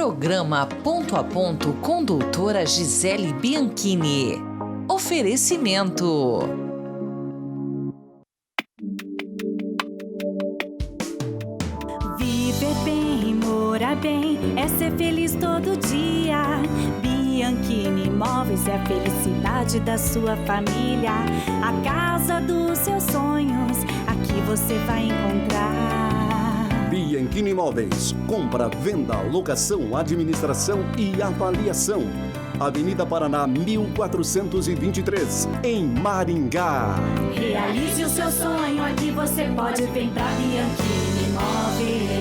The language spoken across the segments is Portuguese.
Programa Ponto a Ponto com doutora Gisele Bianchini. Oferecimento. Viver bem, morar bem, é ser feliz todo dia. Bianchini Imóveis é a felicidade da sua família. A casa dos seus sonhos, aqui você vai encontrar. Bianchini Imóveis. Compra, venda, locação, administração e avaliação. Avenida Paraná, 1423, em Maringá. Realize o seu sonho, aqui você pode vir pra Bianchini Imóveis.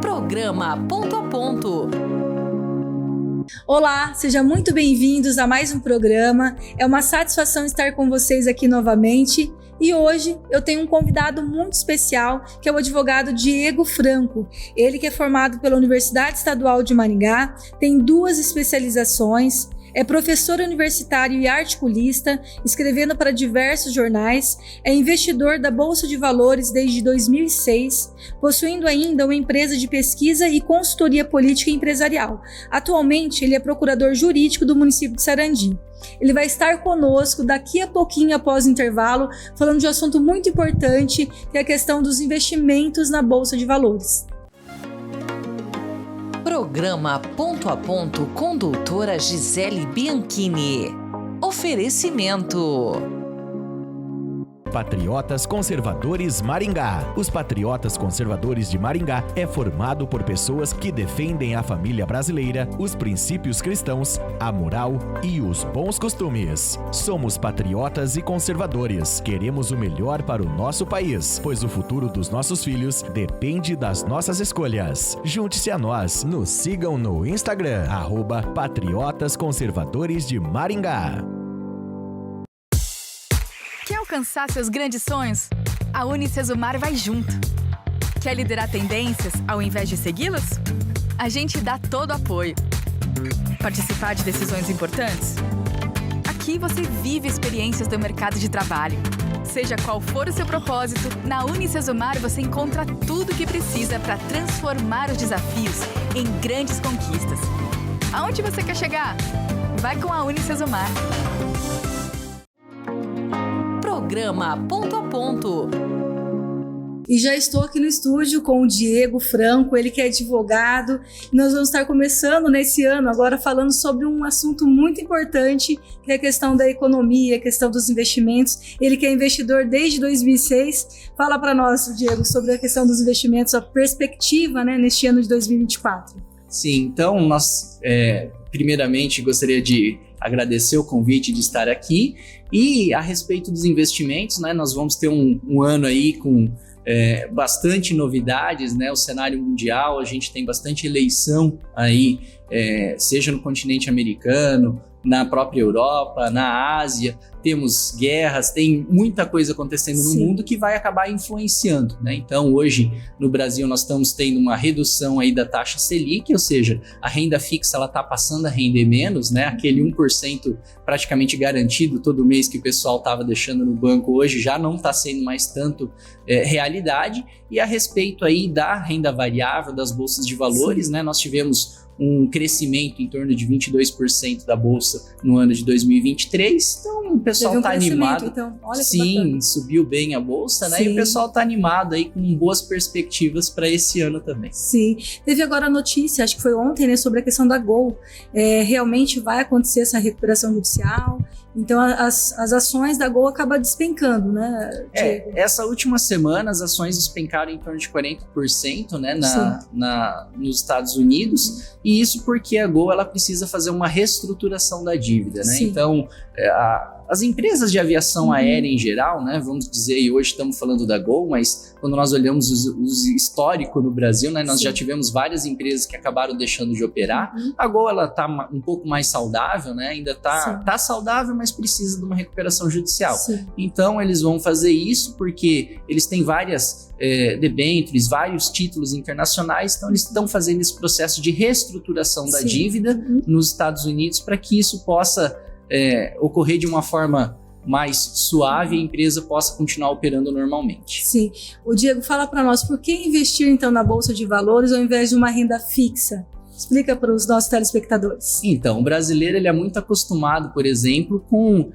Programa Ponto a Ponto. Olá, sejam muito bem-vindos a mais um programa. É uma satisfação estar com vocês aqui novamente. E hoje eu tenho um convidado muito especial, que é o advogado Diego Franco. Ele que é formado pela Universidade Estadual de Maringá, tem 2 especializações, é professor universitário e articulista, escrevendo para diversos jornais, é investidor da Bolsa de Valores desde 2006, possuindo ainda uma empresa de pesquisa e consultoria política e empresarial. Atualmente, ele é procurador jurídico do município de Sarandi. Ele vai estar conosco daqui a pouquinho após o intervalo, falando de um assunto muito importante, que é a questão dos investimentos na Bolsa de Valores. Programa Ponto a Ponto com doutora Gisele Bianchini. Oferecimento. Patriotas Conservadores Maringá. Os Patriotas Conservadores de Maringá é formado por pessoas que defendem a família brasileira, os princípios cristãos, a moral e os bons costumes. Somos patriotas e conservadores. Queremos o melhor para o nosso país, pois o futuro dos nossos filhos depende das nossas escolhas. Junte-se a nós. Nos sigam no Instagram, @Patriotas Conservadores de Maringá. Quer alcançar seus grandes sonhos? A Unicesumar vai junto. Quer liderar tendências ao invés de segui-las? A gente dá todo o apoio. Participar de decisões importantes? Aqui você vive experiências do mercado de trabalho. Seja qual for o seu propósito, na Unicesumar você encontra tudo o que precisa para transformar os desafios em grandes conquistas. Aonde você quer chegar? Vai com a Unicesumar. Programa Ponto a Ponto. E já estou aqui no estúdio com o Diego Franco, ele que é advogado. E nós vamos estar começando nesse ano agora falando sobre um assunto muito importante, que é a questão da economia, a questão dos investimentos. Ele que é investidor desde 2006. Fala para nós, Diego, sobre a questão dos investimentos, a perspectiva, né, neste ano de 2024. Sim, então nós primeiramente gostaria de agradecer o convite de estar aqui. E a respeito dos investimentos, né, nós vamos ter um ano aí com bastante novidades, né? O cenário mundial, a gente tem bastante eleição aí, seja no continente americano, na própria Europa, na Ásia, temos guerras, tem muita coisa acontecendo no mundo que vai acabar influenciando, né? Então hoje no Brasil nós estamos tendo uma redução aí da taxa Selic, ou seja, a renda fixa ela está passando a render menos, né? Aquele 1% praticamente garantido todo mês que o pessoal estava deixando no banco hoje já não está sendo mais tanto realidade. E a respeito aí da renda variável, das bolsas de valores, né? Nós tivemos um crescimento em torno de 22% da bolsa no ano de 2023, então o pessoal está animado. Então. Olha, sim, subiu bem a bolsa, né? Sim. E o pessoal está animado aí com boas perspectivas para esse ano também. Sim, teve agora a notícia, acho que foi ontem, né, sobre a questão da Gol. Realmente vai acontecer essa recuperação judicial, então as ações da Gol acabam despencando, né, Diego? Essa última semana as ações despencaram em torno de 40%, né, nos Estados Unidos. E isso porque a Gol ela precisa fazer uma reestruturação da dívida, né? Sim. Então, as empresas de aviação aérea em geral, né? Vamos dizer, e hoje estamos falando da Gol, mas quando nós olhamos os histórico no Brasil, né? Nós já tivemos várias empresas que acabaram deixando de operar. A Gol, ela tá um pouco mais saudável, né? Ainda tá saudável, mas precisa de uma recuperação judicial. Sim. Então, eles vão fazer isso porque eles têm várias debêntures, vários títulos internacionais, então eles estão fazendo esse processo de reestruturação da dívida nos Estados Unidos para que isso possa ocorrer de uma forma mais suave e a empresa possa continuar operando normalmente. Sim. O Diego, fala para nós, por que investir então na Bolsa de Valores ao invés de uma renda fixa? Explica para os nossos telespectadores. Então, o brasileiro ele é muito acostumado, por exemplo, com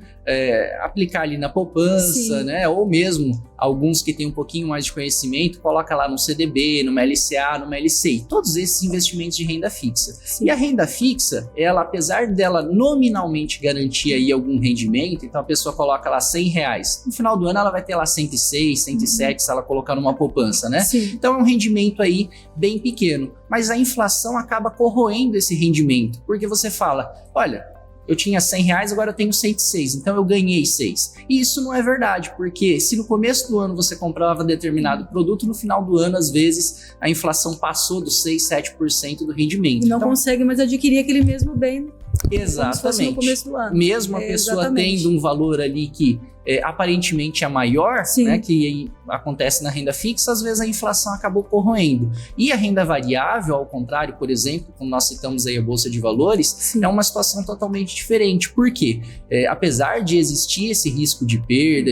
aplicar ali na poupança, né? Ou mesmo alguns que têm um pouquinho mais de conhecimento, coloca lá no CDB, numa LCA, numa LCI, todos esses investimentos de renda fixa. Sim. E a renda fixa, ela, apesar dela nominalmente garantir aí algum rendimento, então a pessoa coloca lá R$100, no final do ano ela vai ter lá 106, 107, se ela colocar numa poupança, né? Sim. Então é um rendimento aí bem pequeno, mas a inflação acaba corroendo esse rendimento, porque você fala, olha, eu tinha R$100, agora eu tenho 106, então eu ganhei 6. E isso não é verdade, porque se no começo do ano você comprava determinado produto, no final do ano, às vezes, a inflação passou dos 6, 7% do rendimento. E não consegue mais adquirir aquele mesmo bem. Exatamente. No começo do ano. Mesmo a pessoa tendo um valor ali que aparentemente é maior, né, que acontece na renda fixa, às vezes a inflação acabou corroendo. E a renda variável, ao contrário, por exemplo, como nós citamos aí a Bolsa de Valores, é uma situação totalmente diferente. Por quê? Apesar de existir esse risco de perda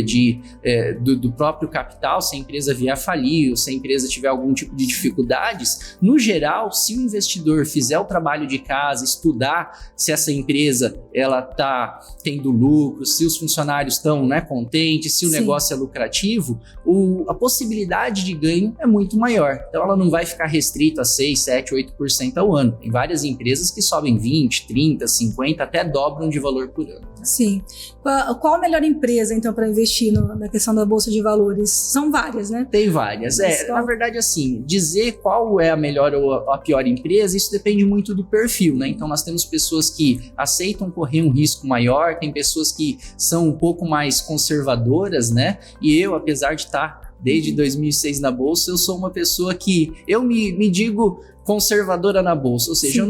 do próprio capital, se a empresa vier a falir ou se a empresa tiver algum tipo de dificuldades, no geral, se o investidor fizer o trabalho de casa, estudar se essa empresa ela está tendo lucro, se os funcionários estão, né, contentes, se o negócio é lucrativo, a possibilidade de ganho é muito maior. Então ela não vai ficar restrita a 6, 7, 8% ao ano. Tem várias empresas que sobem 20, 30, 50, até dobram de valor por ano. Sim. Qual a melhor empresa, então, para investir na questão da Bolsa de Valores? São várias, né? Tem várias. Na verdade, assim, dizer qual é a melhor ou a pior empresa, isso depende muito do perfil, né? Então nós temos pessoas que aceitam correr um risco maior, tem pessoas que são um pouco mais conservadoras, né? E eu, apesar de estar desde 2006 na Bolsa, eu sou uma pessoa que eu me digo conservadora na Bolsa, ou seja, eu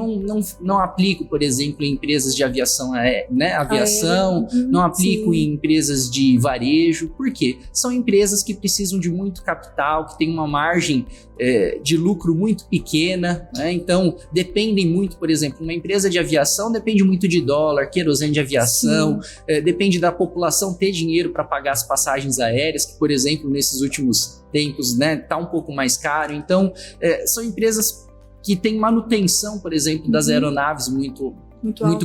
não aplico, por exemplo, em empresas de aviação, não aplico em empresas de varejo. Por quê? São empresas que precisam de muito capital, que têm uma margem de lucro muito pequena, né? Então dependem muito, por exemplo, uma empresa de aviação depende muito de dólar, querosene de aviação, depende da população ter dinheiro para pagar as passagens aéreas, que, por exemplo, nesses últimos tempos, né, tá um pouco mais caro. Então são empresas que têm manutenção, por exemplo, das aeronaves muito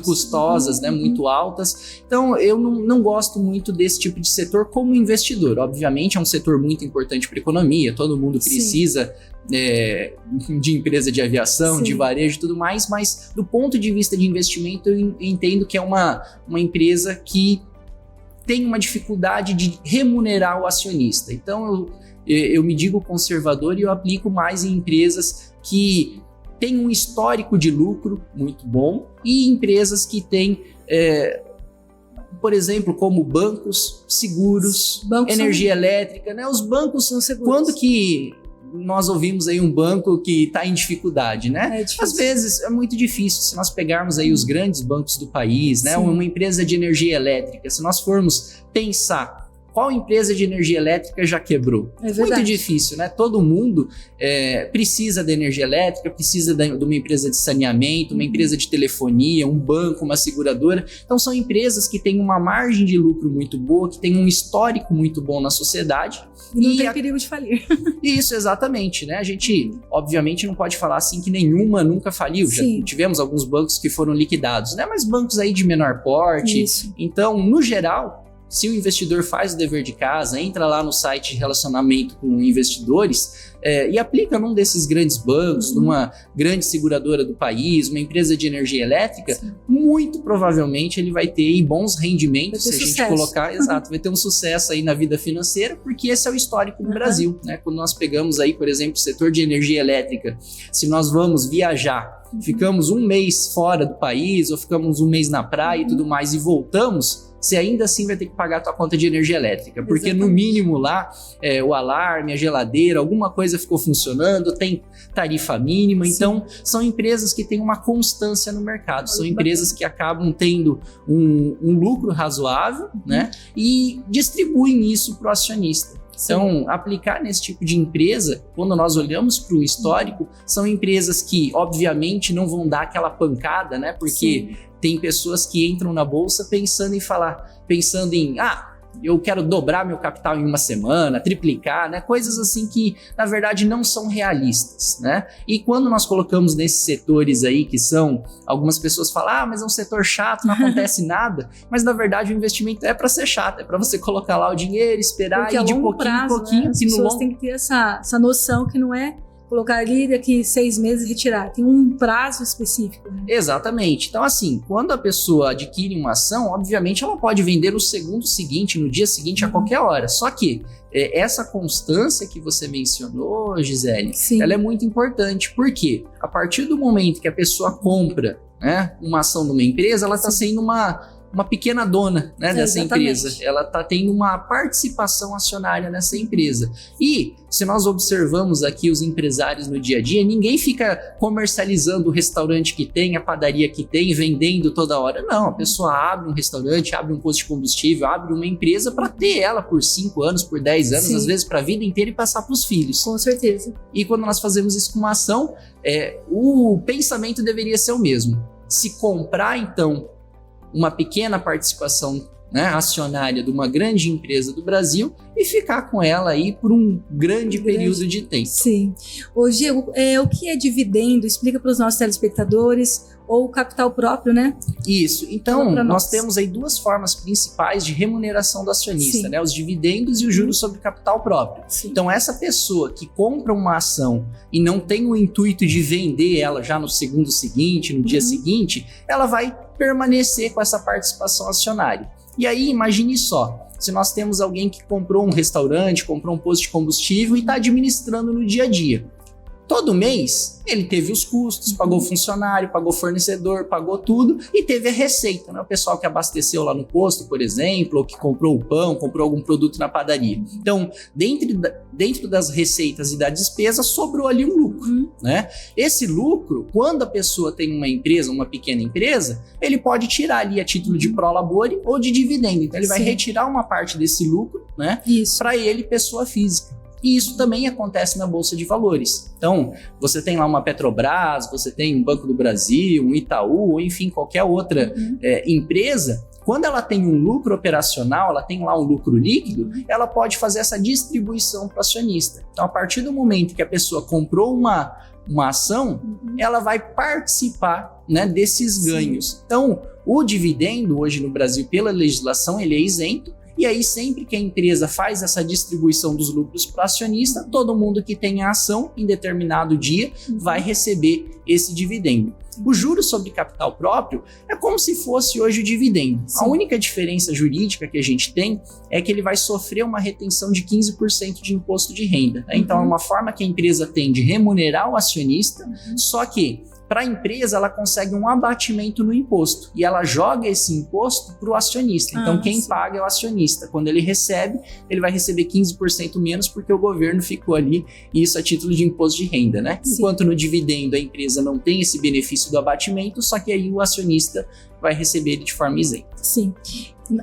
custosas, né, muito altas. Então, eu não gosto muito desse tipo de setor como investidor. Obviamente, é um setor muito importante para a economia, todo mundo precisa de empresa de aviação, de varejo e tudo mais, mas do ponto de vista de investimento, eu entendo que é uma empresa que tem uma dificuldade de remunerar o acionista. Então, eu me digo conservador e eu aplico mais em empresas que têm um histórico de lucro muito bom e empresas que têm, por exemplo, como bancos, seguros, energia elétrica, né? Os bancos são seguros. Quando que nós ouvimos aí um banco que está em dificuldade, né? Às vezes é muito difícil. Se nós pegarmos aí os grandes bancos do país, né? Uma empresa de energia elétrica, se nós formos pensar qual empresa de energia elétrica já quebrou? Muito difícil, né? Todo mundo precisa da energia elétrica, precisa de uma empresa de saneamento, uma empresa de telefonia, um banco, uma seguradora. Então são empresas que têm uma margem de lucro muito boa, que têm um histórico muito bom na sociedade. E não tem perigo de falir. Isso, exatamente, né? A gente, obviamente, não pode falar assim que nenhuma nunca faliu. Já tivemos alguns bancos que foram liquidados, né? Mas bancos aí de menor porte. Então, no geral, se o investidor faz o dever de casa, entra lá no site de relacionamento com investidores e aplica num desses grandes bancos, numa grande seguradora do país, uma empresa de energia elétrica, muito provavelmente ele vai ter bons rendimentos, se a gente colocar, vai ter um sucesso aí na vida financeira, porque esse é o histórico do Brasil, né? Quando nós pegamos aí, por exemplo, o setor de energia elétrica, se nós vamos viajar, ficamos um mês fora do país ou ficamos um mês na praia e tudo mais e voltamos, você ainda assim vai ter que pagar a tua conta de energia elétrica, porque no mínimo lá o alarme, a geladeira, alguma coisa ficou funcionando, tem tarifa mínima. Então são empresas que têm uma constância no mercado, são empresas que acabam tendo um lucro razoável, né, e distribuem isso para o acionista. Então, aplicar nesse tipo de empresa, quando nós olhamos para o histórico, são empresas que, obviamente, não vão dar aquela pancada, né? Porque tem pessoas que entram na bolsa pensando em eu quero dobrar meu capital em uma semana, triplicar, né? Coisas assim que, na verdade, não são realistas, né? E quando nós colocamos nesses setores aí, que são, algumas pessoas falam, mas é um setor chato, não acontece nada, mas na verdade o investimento é para ser chato, é para você colocar lá o dinheiro, esperar porque e de pouquinho prazo, em pouquinho. Né? As pessoas têm que ter essa noção que não é colocar ali daqui 6 meses e retirar. Tem um prazo específico. Né? Exatamente. Então, assim, quando a pessoa adquire uma ação, obviamente ela pode vender no segundo seguinte, no dia seguinte, a qualquer hora. Só que essa constância que você mencionou, Gisele, ela é muito importante. Por quê? A partir do momento que a pessoa compra, né, uma ação de uma empresa, ela está sendo uma pequena dona, né, dessa empresa. Ela está tendo uma participação acionária nessa empresa. E se nós observamos aqui os empresários no dia a dia, ninguém fica comercializando o restaurante que tem, a padaria que tem, vendendo toda hora. Não, a pessoa abre um restaurante, abre um posto de combustível, abre uma empresa para ter ela por 5 anos, por 10 anos, às vezes para a vida inteira e passar para os filhos. Com certeza. E quando nós fazemos isso com uma ação, o pensamento deveria ser o mesmo. Se comprar, então, uma pequena participação, né, acionária de uma grande empresa do Brasil e ficar com ela aí por um grande período de tempo. Sim. Ô, Diego, o que é dividendo? Explica para os nossos telespectadores, ou capital próprio, né? Isso. Então, nós temos aí 2 formas principais de remuneração do acionista, né? Os dividendos e o juros sobre capital próprio. Sim. Então, essa pessoa que compra uma ação e não tem o intuito de vender ela já no segundo seguinte, no dia seguinte, ela vai permanecer com essa participação acionária. E aí, imagine só, se nós temos alguém que comprou um restaurante, comprou um posto de combustível e está administrando no dia a dia. Todo mês, ele teve os custos, pagou funcionário, pagou fornecedor, pagou tudo e teve a receita, né? O pessoal que abasteceu lá no posto, por exemplo, ou que comprou o pão, comprou algum produto na padaria. Então, dentro das receitas e da despesa, sobrou ali um lucro, né? Esse lucro, quando a pessoa tem uma empresa, uma pequena empresa, ele pode tirar ali a título de prolabore ou de dividendo. Então, ele vai retirar uma parte desse lucro, né? Para ele, pessoa física. E isso também acontece na Bolsa de Valores. Então, você tem lá uma Petrobras, você tem um Banco do Brasil, um Itaú, ou enfim, qualquer outra empresa. Quando ela tem um lucro operacional, ela tem lá um lucro líquido, ela pode fazer essa distribuição para o acionista. Então, a partir do momento que a pessoa comprou uma ação, ela vai participar, né, desses ganhos. Então, o dividendo hoje no Brasil, pela legislação, ele é isento. E aí, sempre que a empresa faz essa distribuição dos lucros para acionista, todo mundo que tem a ação em determinado dia vai receber esse dividendo. O juros sobre capital próprio é como se fosse hoje o dividendo. A única diferença jurídica que a gente tem é que ele vai sofrer uma retenção de 15% de imposto de renda. Né? Então, é uma forma que a empresa tem de remunerar o acionista, só que para a empresa, ela consegue um abatimento no imposto e ela joga esse imposto para o acionista. Então, quem paga é o acionista. Quando ele recebe, ele vai receber 15% menos porque o governo ficou ali, e isso a título de imposto de renda, né? Enquanto no dividendo a empresa não tem esse benefício do abatimento, só que aí o acionista vai receber ele de forma isenta. Sim.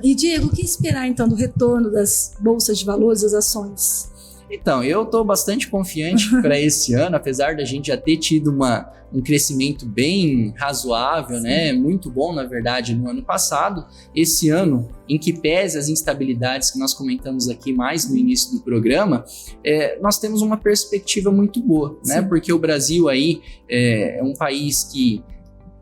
E Diego, o que esperar então do retorno das bolsas de valores, das ações? Então, eu estou bastante confiante para esse ano, apesar da gente já ter tido um crescimento bem razoável, né? Muito bom, na verdade, no ano passado. Esse ano, em que pese as instabilidades que nós comentamos aqui mais no início do programa, nós temos uma perspectiva muito boa, né? Porque o Brasil aí é um país que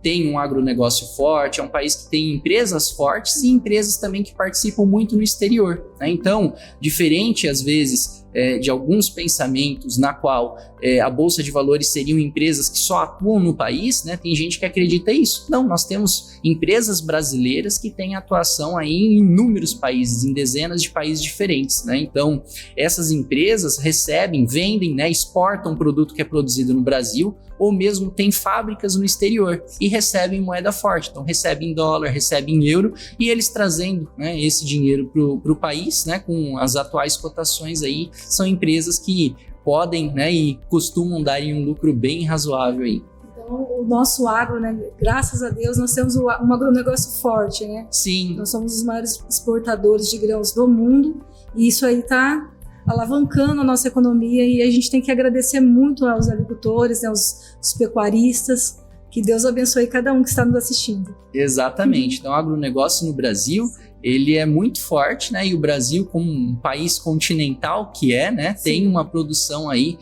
tem um agronegócio forte, é um país que tem empresas fortes e empresas também que participam muito no exterior, né? Então, diferente às vezes de alguns pensamentos na qual a Bolsa de Valores seriam empresas que só atuam no país, né? Tem gente que acredita isso. Não, nós temos empresas brasileiras que têm atuação aí em inúmeros países, em dezenas de países diferentes, né? Então, essas empresas recebem, vendem, né? Exportam produto que é produzido no Brasil, ou mesmo tem fábricas no exterior e recebem moeda forte. Então, recebem em dólar, recebem em euro, e eles trazendo, né, esse dinheiro para o país, né, com as atuais cotações aí, são empresas que podem, né, e costumam dar um lucro bem razoável aí. Então, o nosso agro, né, graças a Deus, nós temos um agronegócio forte, né? Sim. Nós somos os maiores exportadores de grãos do mundo, e isso aí está alavancando a nossa economia, e a gente tem que agradecer muito aos agricultores, né, aos pecuaristas. Que Deus abençoe cada um que está nos assistindo. Exatamente. Então, o agronegócio no Brasil, ele é muito forte, né? E o Brasil, como um país continental que é, né? Tem uma produção aí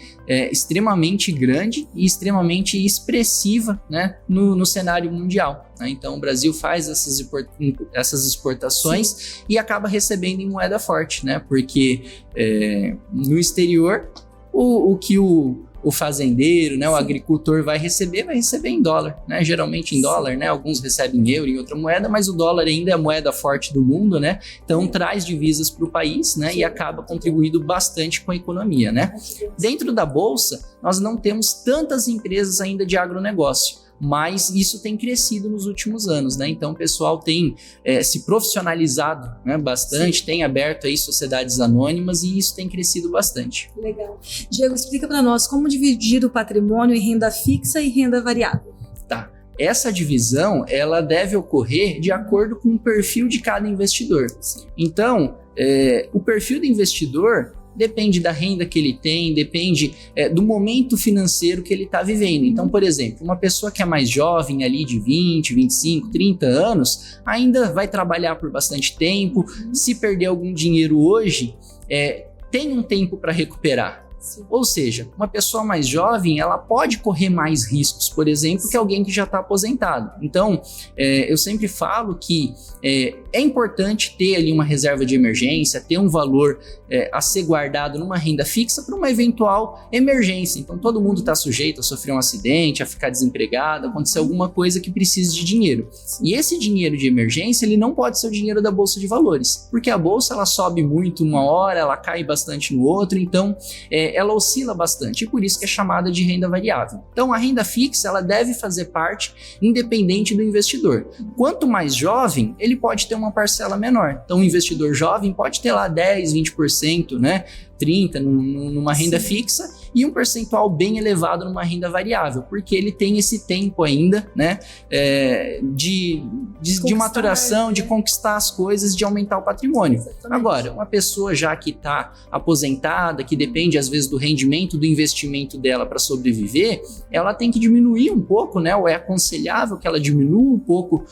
extremamente grande e extremamente expressiva, né? No cenário mundial, né? Então o Brasil faz essas exportações e acaba recebendo em moeda forte, né? Porque no exterior o que o fazendeiro, né, o agricultor vai receber em dólar, né? Geralmente em dólar, né? Alguns recebem em euro, em outra moeda, mas o dólar ainda é a moeda forte do mundo, né? Então traz divisas para o país, né? E acaba contribuindo bastante com a economia, né? Dentro da Bolsa, nós não temos tantas empresas ainda de agronegócio, mas isso tem crescido nos últimos anos, né? Então o pessoal tem se profissionalizado, né, bastante, tem aberto aí sociedades anônimas e isso tem crescido bastante. Legal. Diego, explica para nós como dividir o patrimônio em renda fixa e renda variável. Tá. Essa divisão, ela deve ocorrer de acordo com o perfil de cada investidor. Então, o perfil do investidor depende da renda que ele tem, depende do momento financeiro que ele está vivendo. Então, por exemplo, uma pessoa que é mais jovem, ali de 20, 25, 30 anos, ainda vai trabalhar por bastante tempo. Se perder algum dinheiro hoje, tem um tempo para recuperar. Ou seja, uma pessoa mais jovem, ela pode correr mais riscos, por exemplo, que alguém que já está aposentado. Então, eu sempre falo que é importante ter ali uma reserva de emergência, ter um valor a ser guardado numa renda fixa para uma eventual emergência. Então, todo mundo está sujeito a sofrer um acidente, a ficar desempregado, acontecer alguma coisa que precise de dinheiro. E esse dinheiro de emergência, ele não pode ser o dinheiro da Bolsa de Valores, porque a Bolsa, ela sobe muito uma hora, ela cai bastante no outro, então ela oscila bastante, e por isso que é chamada de renda variável. Então, a renda fixa, ela deve fazer parte independente do investidor. Quanto mais jovem, ele pode ter uma parcela menor. Então, o investidor jovem pode ter lá 10, 20%, né? 30% numa renda fixa e um percentual bem elevado numa renda variável, porque ele tem esse tempo ainda, né, de maturação, de conquistar as coisas, de aumentar o patrimônio. Exatamente. Agora, uma pessoa já que está aposentada, que depende às vezes do rendimento do investimento dela para sobreviver, ela tem que diminuir um pouco, né, ou é aconselhável que ela diminua um pouco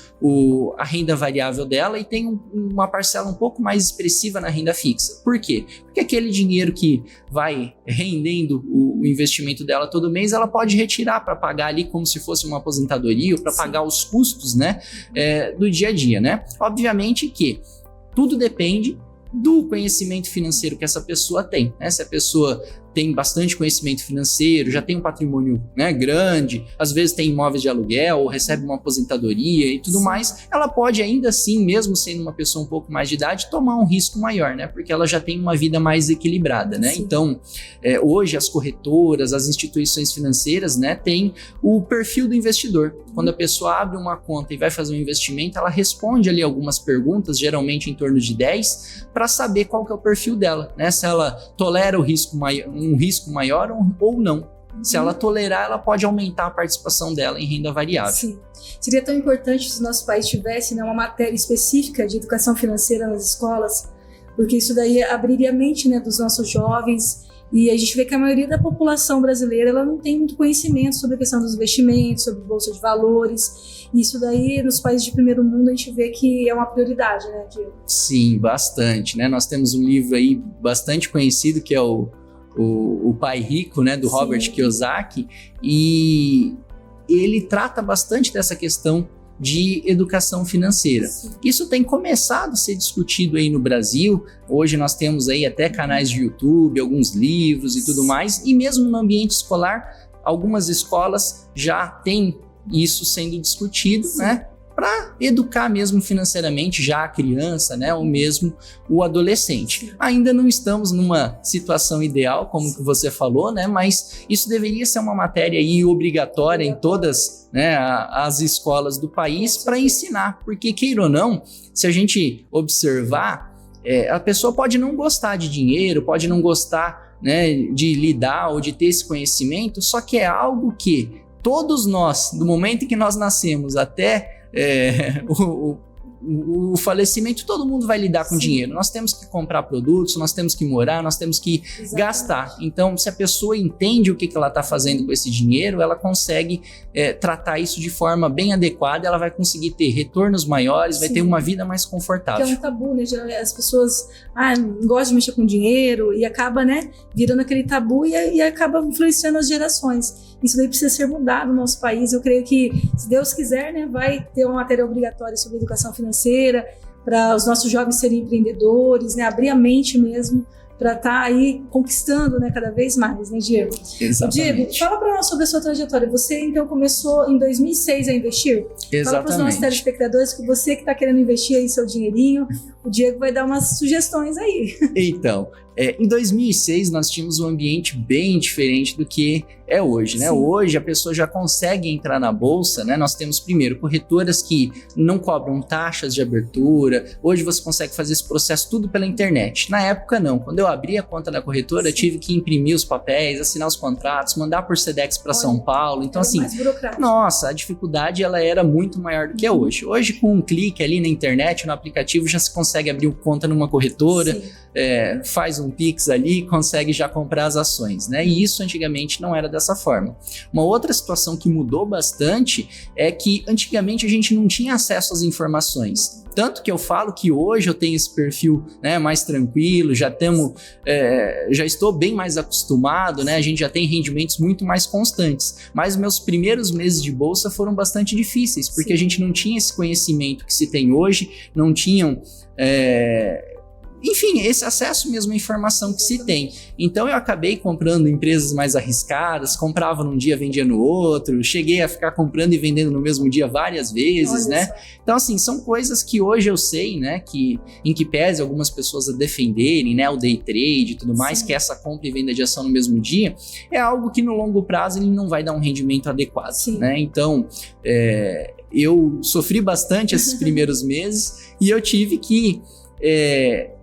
a renda variável dela e tenha uma parcela um pouco mais expressiva na renda fixa. Por quê? Porque aquele dinheiro que vai rendendo o investimento dela todo mês, ela pode retirar para pagar ali como se fosse uma aposentadoria ou para pagar os custos, né, do dia a dia, né? Obviamente que tudo depende do conhecimento financeiro que essa pessoa tem, né? Se a pessoa tem bastante conhecimento financeiro, já tem um patrimônio, né, grande, às vezes tem imóveis de aluguel ou recebe uma aposentadoria e tudo mais, ela pode ainda assim, mesmo sendo uma pessoa um pouco mais de idade, tomar um risco maior, né, porque ela já tem uma vida mais equilibrada, né? Sim. Então, hoje as corretoras, as instituições financeiras, né, têm o perfil do investidor. Quando a pessoa abre uma conta e vai fazer um investimento, ela responde ali algumas perguntas, geralmente em torno de 10, para saber qual que é o perfil dela, né, se ela tolera um risco maior ou não. Se ela tolerar, ela pode aumentar a participação dela em renda variável. Sim. Seria tão importante se o nosso país tivesse, né, uma matéria específica de educação financeira nas escolas, porque isso daí abriria a mente, né, dos nossos jovens, e a gente vê que a maioria da população brasileira ela não tem muito conhecimento sobre a questão dos investimentos, sobre bolsa de valores. E isso daí, nos países de primeiro mundo, a gente vê que é uma prioridade, né, Diego? Sim, bastante, né? Nós temos um livro aí bastante conhecido que é o Pai Rico, né, do Robert Kiyosaki, e ele trata bastante dessa questão de educação financeira. Sim. Isso tem começado a ser discutido aí no Brasil. Hoje nós temos aí até canais de YouTube, alguns livros e tudo mais, e mesmo no ambiente escolar, algumas escolas já têm isso sendo discutido, sim, né, para educar mesmo financeiramente já a criança, né, ou mesmo o adolescente. Ainda não estamos numa situação ideal, como que você falou, né, mas isso deveria ser uma matéria aí obrigatória em todas, né, as escolas do país para ensinar, porque queira ou não, se a gente observar, a pessoa pode não gostar de dinheiro, pode não gostar, né, de lidar ou de ter esse conhecimento, só que é algo que todos nós, do momento em que nós nascemos até o falecimento, todo mundo vai lidar com dinheiro. Nós temos que comprar produtos, nós temos que morar, nós temos que gastar. Então, se a pessoa entende o que ela está fazendo com esse dinheiro, ela consegue tratar isso de forma bem adequada, ela vai conseguir ter retornos maiores, vai ter uma vida mais confortável. Que é um tabu, né? Geralmente as pessoas não gostam de mexer com dinheiro e acaba, né, virando aquele tabu e acaba influenciando as gerações. Isso daí precisa ser mudado no nosso país. Eu creio que, se Deus quiser, né, vai ter uma matéria obrigatória sobre educação financeira para os nossos jovens serem empreendedores, né, abrir a mente mesmo para estar aí conquistando, né, cada vez mais, né, Diego? Exatamente. Diego, fala para nós sobre a sua trajetória. Você, então, começou em 2006 a investir? Exatamente. Fala para os nossos telespectadores que você que está querendo investir aí seu dinheirinho, o Diego vai dar umas sugestões aí. Então, em 2006 nós tínhamos um ambiente bem diferente do que é hoje, né? Hoje a pessoa já consegue entrar na bolsa, né? Nós temos primeiro corretoras que não cobram taxas de abertura. Hoje você consegue fazer esse processo tudo pela internet. Na época não. Quando eu abri a conta da corretora, eu tive que imprimir os papéis, assinar os contratos, mandar por Sedex para São Paulo. Então assim, nossa, a dificuldade ela era muito maior do que é hoje. Hoje com um clique ali na internet, no aplicativo, já se consegue abrir conta numa corretora, faz um Pix ali, consegue já comprar as ações, né? E isso antigamente não era dessa forma. Uma outra situação que mudou bastante é que antigamente a gente não tinha acesso às informações. Tanto que eu falo que hoje eu tenho esse perfil, né, mais tranquilo, já estou bem mais acostumado, né? A gente já tem rendimentos muito mais constantes. Mas meus primeiros meses de bolsa foram bastante difíceis, porque a gente não tinha esse conhecimento que se tem hoje, não tinham enfim, esse acesso mesmo à informação que se tem. Então eu acabei comprando empresas mais arriscadas, comprava num dia, vendia no outro, cheguei a ficar comprando e vendendo no mesmo dia várias vezes, né? Então assim, são coisas que hoje eu sei, né, que em que pese algumas pessoas a defenderem, né, o day trade e tudo mais, que essa compra e venda de ação no mesmo dia, é algo que no longo prazo ele não vai dar um rendimento adequado, né? Então, eu sofri bastante esses primeiros meses e eu tive que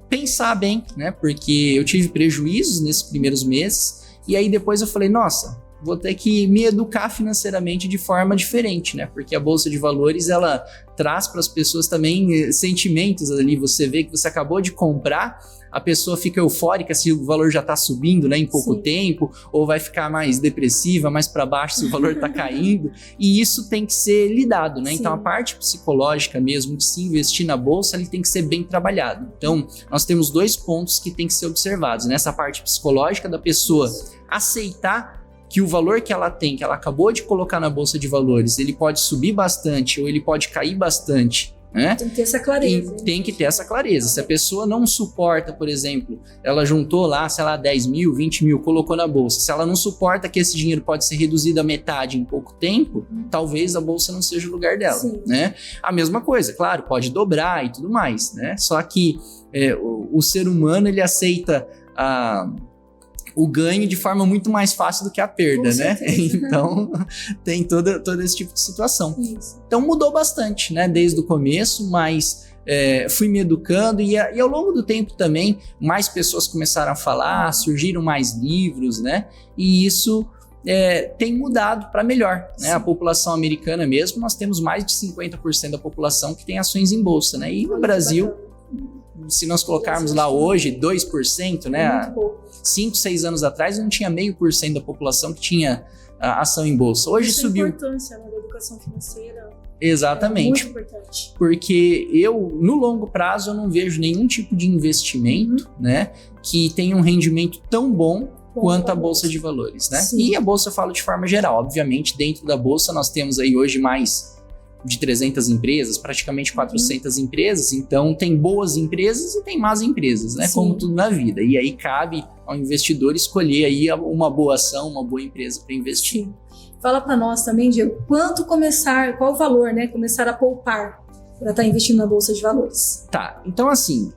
pensar bem, né? Porque eu tive prejuízos nesses primeiros meses e aí depois eu falei, nossa, vou ter que me educar financeiramente de forma diferente, né? Porque a Bolsa de Valores, ela traz para as pessoas também sentimentos ali. Você vê que você acabou de comprar, a pessoa fica eufórica se o valor já está subindo, né, em pouco tempo, ou vai ficar mais depressiva, mais para baixo se o valor está caindo, e isso tem que ser lidado, né? Então a parte psicológica mesmo de se investir na bolsa, ele tem que ser bem trabalhado. Então nós temos 2 pontos que tem que ser observados, né? Essa parte psicológica da pessoa aceitar que o valor que ela tem, que ela acabou de colocar na Bolsa de Valores, ele pode subir bastante ou ele pode cair bastante, né? Tem que ter essa clareza. Tem que ter essa clareza. Se a pessoa não suporta, por exemplo, ela juntou lá, sei lá, 10 mil, 20 mil, colocou na bolsa. Se ela não suporta que esse dinheiro pode ser reduzido à metade em pouco tempo, talvez a bolsa não seja o lugar dela, né? A mesma coisa, claro, pode dobrar e tudo mais, né? Só que o ser humano, ele aceita o ganho de forma muito mais fácil do que a perda, né? Então, tem todo esse tipo de situação. Então, mudou bastante, né? Desde o começo, mas fui me educando e ao longo do tempo também, mais pessoas começaram a falar, surgiram mais livros, né? E isso tem mudado para melhor, né? A população americana mesmo, nós temos mais de 50% da população que tem ações em bolsa, né? E no Brasil, se nós colocarmos lá hoje 2%, né? Há 5, 6 anos atrás não tinha 0,5% da população que tinha ação em bolsa. Hoje subiu. A importância da educação financeira. Exatamente. É muito importante. Porque no longo prazo, eu não vejo nenhum tipo de investimento, né, que tenha um rendimento tão bom quanto a Bolsa de Valores, né? E a Bolsa eu falo de forma geral. Obviamente, dentro da Bolsa nós temos aí hoje mais de 300 empresas, praticamente 400 empresas, então tem boas empresas e tem más empresas, né? Como tudo na vida. E aí cabe ao investidor escolher aí uma boa ação, uma boa empresa para investir. Fala para nós também, Diego, qual o valor, né? Começar a poupar para estar investindo na Bolsa de Valores. Tá, então assim,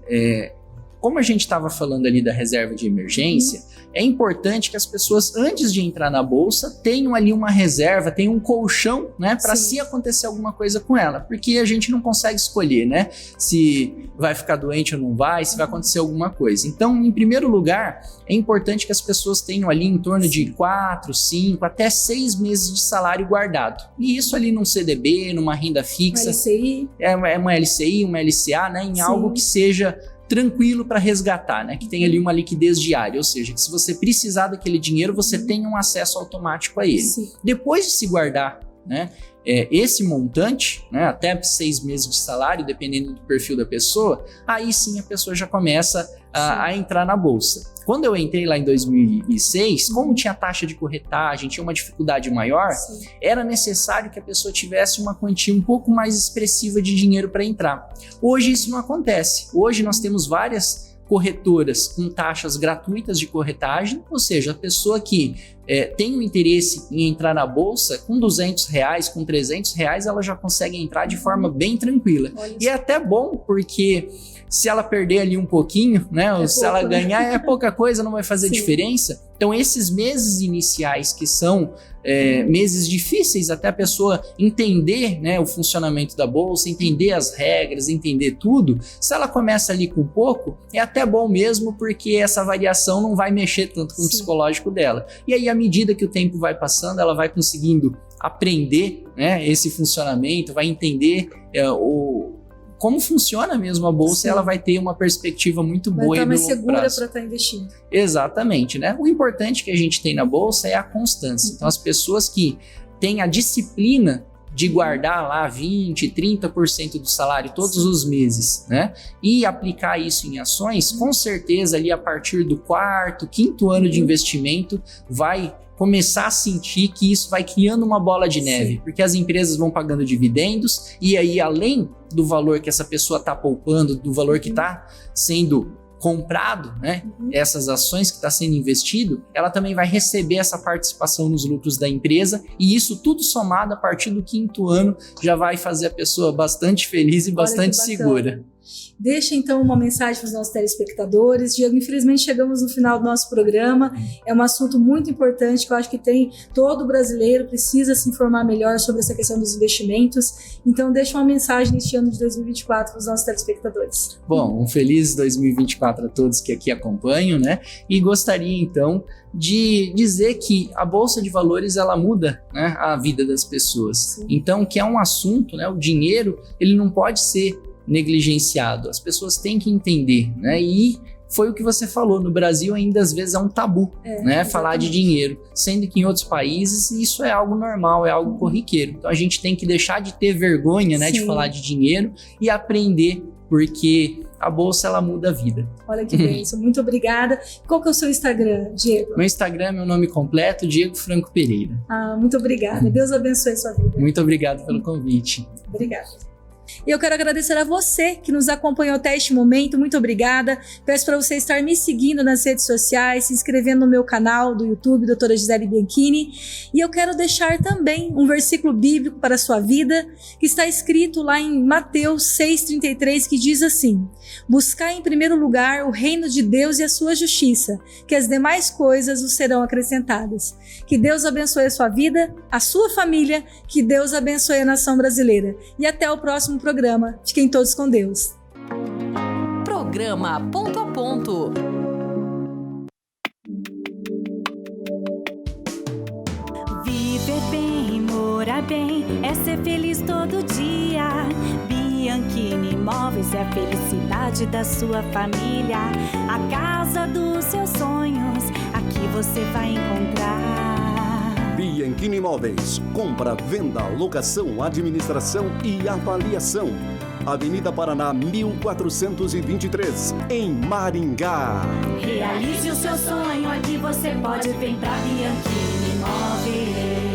como a gente estava falando ali da reserva de emergência, é importante que as pessoas, antes de entrar na bolsa, tenham ali uma reserva, tenham um colchão, né, para se acontecer alguma coisa com ela, porque a gente não consegue escolher, né, se vai ficar doente ou não vai, se vai acontecer alguma coisa. Então, em primeiro lugar, é importante que as pessoas tenham ali em torno de 4, 5, até 6 meses de salário guardado. E isso ali num CDB, numa renda fixa. Uma LCI. É uma LCI, uma LCA, né, em algo que seja tranquilo para resgatar, né? Que tem ali uma liquidez diária, ou seja, que se você precisar daquele dinheiro, você tenha um acesso automático a ele. Sim. Depois de se guardar, né, esse montante, né, até 6 meses de salário, dependendo do perfil da pessoa, aí sim a pessoa já começa a entrar na bolsa. Quando eu entrei lá em 2006, como tinha taxa de corretagem, tinha uma dificuldade maior, era necessário que a pessoa tivesse uma quantia um pouco mais expressiva de dinheiro para entrar. Hoje isso não acontece. Hoje nós temos várias corretoras com taxas gratuitas de corretagem, ou seja, a pessoa que tem o interesse em entrar na bolsa, com R$200, com R$300, ela já consegue entrar de forma bem tranquila. E é até bom, porque se ela perder ali um pouquinho, né, ou se ela ganhar, é pouca coisa, não vai fazer diferença. Então, esses meses iniciais que são meses difíceis até a pessoa entender, né, o funcionamento da bolsa, entender as regras, entender tudo, se ela começa ali com pouco, é até bom mesmo, porque essa variação não vai mexer tanto com o psicológico dela. E aí, à medida que o tempo vai passando, ela vai conseguindo aprender, né, esse funcionamento, vai entender como funciona mesmo a bolsa, ela vai ter uma perspectiva muito boa e mais segura para estar investindo. Exatamente, né? O importante que a gente tem na bolsa é a constância. Então, as pessoas que têm a disciplina de guardar lá 20%, 30% do salário todos os meses, né? E aplicar isso em ações, com certeza ali a partir do 4º, 5º ano de investimento vai começar a sentir que isso vai criando uma bola de neve, porque as empresas vão pagando dividendos e aí, além do valor que essa pessoa está poupando, do valor que está sendo comprado, né, essas ações que está sendo investido, ela também vai receber essa participação nos lucros da empresa, e isso tudo somado a partir do 5º ano já vai fazer a pessoa bastante feliz e bastante segura. Deixa então uma mensagem para os nossos telespectadores. Diego, infelizmente chegamos no final do nosso programa. É um assunto muito importante que eu acho que todo brasileiro precisa se informar melhor sobre essa questão dos investimentos. Então deixa uma mensagem neste ano de 2024 para os nossos telespectadores. Bom, um feliz 2024 a todos que aqui acompanham, né? E gostaria então de dizer que a Bolsa de Valores, ela muda, né, a vida das pessoas. Então, que é um assunto, né? O dinheiro, ele não pode ser negligenciado, as pessoas têm que entender, né? E foi o que você falou, no Brasil ainda às vezes é um tabu, né? Falar de dinheiro, sendo que em outros países isso é algo normal, é algo corriqueiro. Então a gente tem que deixar de ter vergonha, né, de falar de dinheiro e aprender, porque a bolsa, ela muda a vida. Olha que bênção, muito obrigada. Qual que é o seu Instagram, Diego? Meu Instagram é meu nome completo, Diego Franco Pereira. Muito obrigada, Deus abençoe a sua vida. Muito obrigado pelo convite. Obrigada. E eu quero agradecer a você que nos acompanhou até este momento, muito obrigada. Peço para você estar me seguindo nas redes sociais, se inscrevendo no meu canal do YouTube, Doutora Gisele Bianchini. E eu quero deixar também um versículo bíblico para a sua vida, que está escrito lá em Mateus 6,33, que diz assim: buscai em primeiro lugar o reino de Deus e a sua justiça, que as demais coisas vos serão acrescentadas. Que Deus abençoe a sua vida, a sua família, que Deus abençoe a nação brasileira. E até o próximo programa. Fiquem todos com Deus. Programa Ponto a Ponto. Viver bem, morar bem, é ser feliz todo dia. Bianchini Imóveis é a felicidade da sua família. A casa dos seus sonhos, aqui você vai encontrar. Bianchini Imóveis. Compra, venda, locação, administração e avaliação. Avenida Paraná, 1423, em Maringá. Realize o seu sonho, aqui você pode vir pra Bianchini Imóveis.